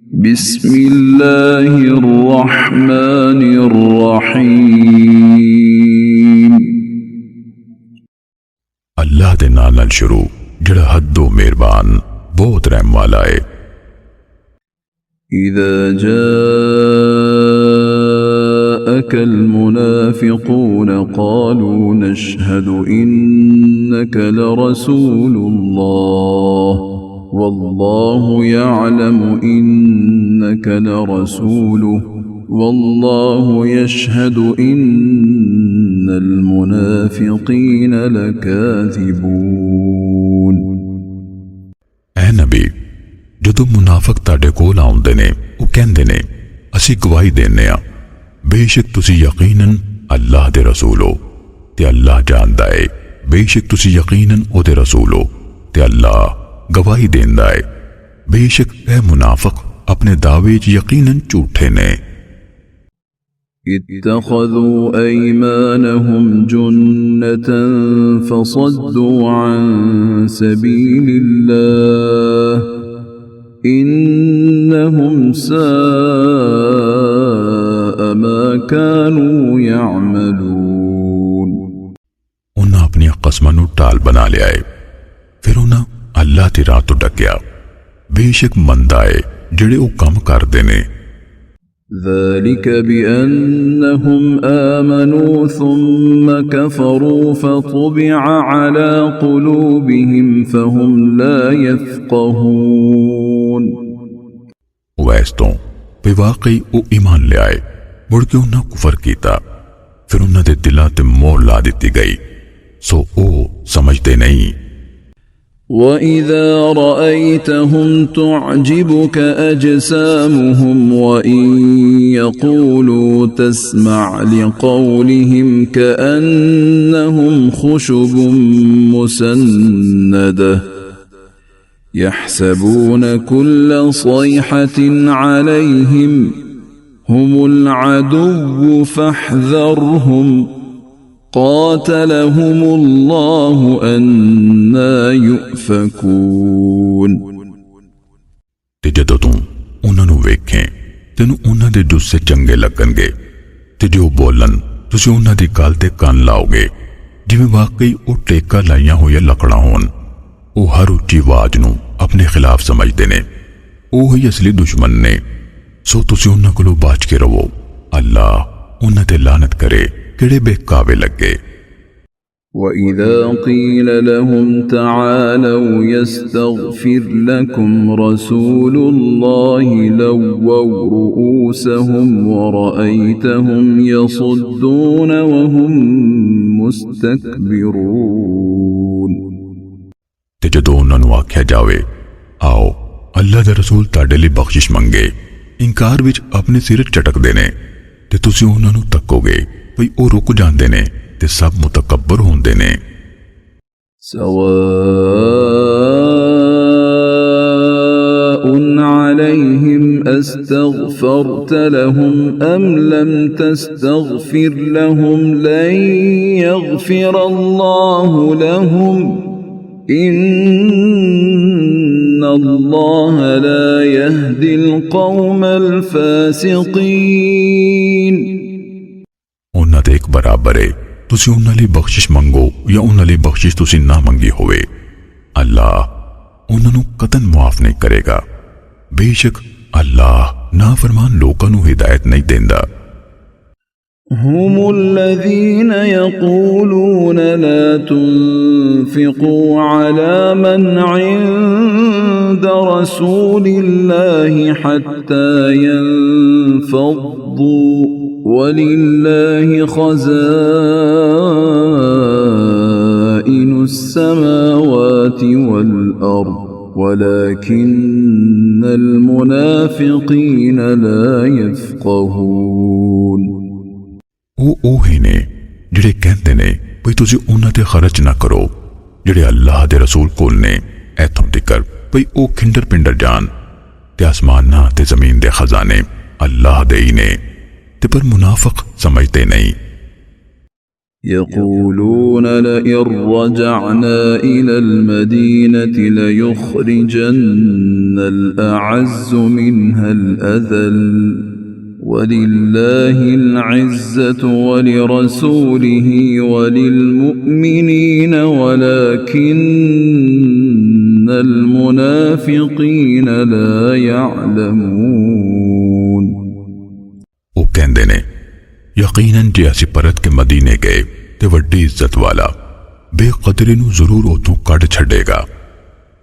बिस्मिल्लाहिर्रहमानिर्रहीम। अल्लाह दे नाल नाल शुरू जिहड़ा हद्दो मेहरबान बहुत रहम वाला है। इज़ा जाअकल मुनाफ़िक़ून क़ालू नशहदु इन्नक लरसूलुल्लाह वल्लाहु यअलमु इन्नक लरसूलुहु वल्लाहु यशहदु इन्नल मुनाफ़िक़ीन लकाज़िबून। ऐ नबी, जदों मुनाफिक ताडे कोल आउंदे ने वो कहंदे ने असी गवाही देने आ बेशक तुसी यकीनन अल्लाह दे रसूल हो ते अल्लाह जानदा है बेशक तुसी यकीनन ओदे रसूल हो ते अल्लाह गवाही देंदा है बेशक ऐ मुनाफिक अपने दावे च यकीनन झूठे ने। इत्तखज़ू ऐमानहुम जुन्नतन फसद्दू अन सबीलिल्लाह इन्नहुम साअ मा कानू यअमलून। उन्हां अपनी कसमां नूं टाल बना लिया है, फिर उन्हां अल्लाह दी राह तो डकिया। बेशक मंदा है जिहड़े ओ काम करदे ने। ذلك بأنهم آمنوا ثم كفروا فطبع على قلوبهم فهم لا يفقهون। वैस तो भी वाकई वो ईमान ले आए, मुड़ के उन्हें कुफर कीता, फिर उन्होंने दिलों ते मोहर ला दी गई, सो ओ समझते नहीं। وَإِذَا رَأَيْتَهُمْ تُعْجِبُكَ أَجْسَامُهُمْ وَإِنْ يَقُولُوا تَسْمَعْ لِقَوْلِهِمْ كَأَنَّهُمْ خُشُبٌ مُّسَنَّدَةٌ يَحْسَبُونَ كُلَّ صَيْحَةٍ عَلَيْهِمْ هُمُ الْعَدُوُّ فَاحْذَرْهُمْ قاتلهم الله अन्ना युफकून। ते जदों तू उन्हां नूं वेखें तैनूं उन्हां दे जुस्से चंगे लगणगे ते जो बोलन तुसीं उन्हां दी गल ते कान लाओगे जिवें वाकई ओ टेका लाइयां होईयां लकड़ां होण। ओ हर उच्ची आवाज नूं अपने खिलाफ समझदे ने, ओ ही असली दुश्मन ने। सो तुसीं उन्हां कोलों बच के रवो। अल्लाह उन्हां ते लानत करे किहड़े बेकावे लगे। وَإِذَا قِيلَ لَهُمْ تَعَالَوْا يَسْتَغْفِرْ لَكُمْ رَسُولُ اللَّهِ لَوَّوْا رُؤُوسَهُمْ وَرَأَيْتَهُمْ يَصُدُّونَ وَهُمْ مُسْتَكْبِرُونَ। ते जदों उन्हां नूं आख्या जावे आओ अल्लाह दे रसूल तुहाडे लई बख्शिश मंगे, इंकार विच अपने सिर झटकदे ने ते तुसीं उन्हां नूं तक्कोगे भई ओ रुक जांदे ने ते सब मुतकब्बर होंदे ने। सवाउन अलैहिम अस्तगफरत लहुम अम लम तस्तगफिर लहुम लन यगफिरल्लाहु लहुम इन्नल्लाह ला यहदिल कौमल फासिकीन। उन्हां दे एक बराबर है, तुसीं उन्हां लई बख्शिश मंगो या उन्हां लई बख्शिश तुसीं ना मंगी होवे, अल्लाह उन्हां नूं कतन मुआफ नहीं करेगा। बेशक अल्लाह नाफरमान लोकां नूं हिदायत नहीं देंदा। हुमुल्लज़ीन यक़ूलून ला तुन्फ़िक़ू अला मन इंद रसूलिल्लाहि हत्ता यन्फ़द्दू वलिल्लाहि ख़ज़ाइनुस समावाति वल अर्द वलाकिन्नल मुनाफ़िक़ीन ला यफ़क़हून। ओ ही ने जिहड़े कहंदे ने भई तुसीं उन्हां ते खर्च ना करो जिहड़े अल्लाह दे रसूल कोल ने ऐथों तिकर भई ओ खिंडर पिंडर जान ते आसमानां ते ज़मीन दे खजाने अल्लाह दे ही ने, ते पर मुनाफिक समझते नहीं। يقولون لئن رجعنا إلى المدينة ليخرجن الأعز منها الأذل ولله العزة ولرسوله وللمؤمنين ولكن المنافقين لا يعلمون ਉਹ ਕਹਿੰਦੇ ਨੇ ਯਕੀਨਨ ਜੇ ਅਸੀਂ ਪਰਤ ਕੇ ਮਦੀਨੇ ਗਏ ਤੇ ਵੱਡੀ ਇੱਜ਼ਤ ਵਾਲਾ ਬੇਕਦਰੀ ਨੂੰ ਜ਼ਰੂਰ ਉਥੋਂ ਕੱਢ ਛੱਡੇਗਾ।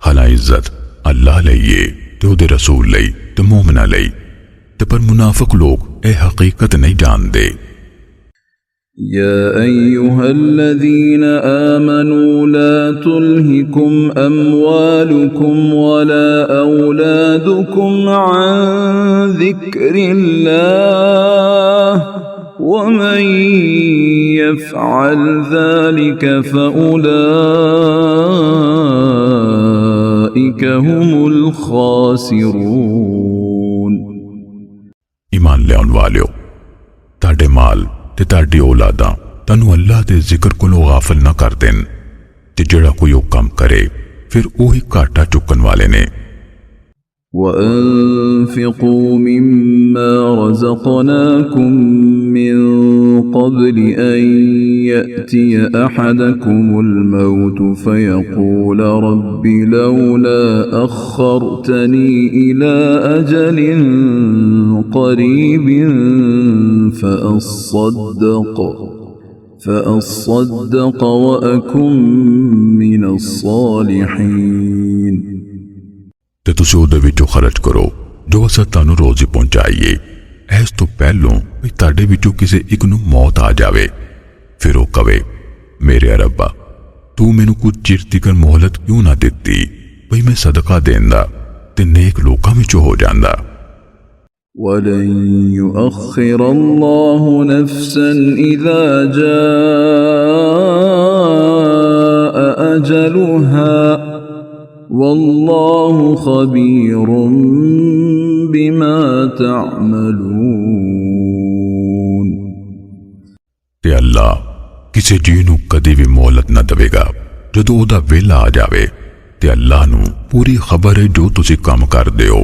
ਹਾਲਾਂ ਇੱਜ਼ਤ ਅੱਲਾਹ ਲਈ ਏ ਤੇ ਉਹਦੇ ਰਸੂਲ ਲਈ ਤੇ ਮੂਮਨਾਂ ਲਈ ਤੇ ਪਰ ਮੁਨਾਫਿਕ ਲੋਕ ਇਹ ਹਕੀਕਤ ਨਹੀਂ ਜਾਣਦੇ। يا أيها الذين آمنوا لا تلهكم أموالكم ولا أولادكم عن ذكر الله ومن يفعل ذلك فأولئك هم الخاسرون ईमान लियाउण वालियो ताडे माल ते ताडी औलादां तन्नू अल्लाह दे जिक्र कोलों गाफिल ना कर देन ते जेड़ा कोई ओ काम करे फिर ओही घाटा चुकन वाले ने। وأنفقوا مما رزقناكم من قبل أن يأتي أحدكم الموت فيقول رب لولا أخرتني إلى أجل قريب فأصدق وأكن من الصالحين ते तुसीं उहदे विचों खर्च करो जो असां तुहानूं रोज़ी पहुंचाईए इस तो पहलों भी तुहाडे विचों किसी एक नूं मौत आ जावे फिर वो कवे मेरे रब्बा तू मैनूं कुछ चिर तिकर मोहलत क्यों ना दित्ती भई मैं सदका देंदा ते नेक लोकां विचों हो जांदा। ولن يؤخر الله نفسا إذا جاء أجلها والله خبير بما تعملون ते अल्लाह किसी जी नूं कदी भी मोहलत न देवेगा जदों ओहदा वेला आ जावे ते अल्लाह नूं पूरी खबर है जो तुसीं काम करदे हो।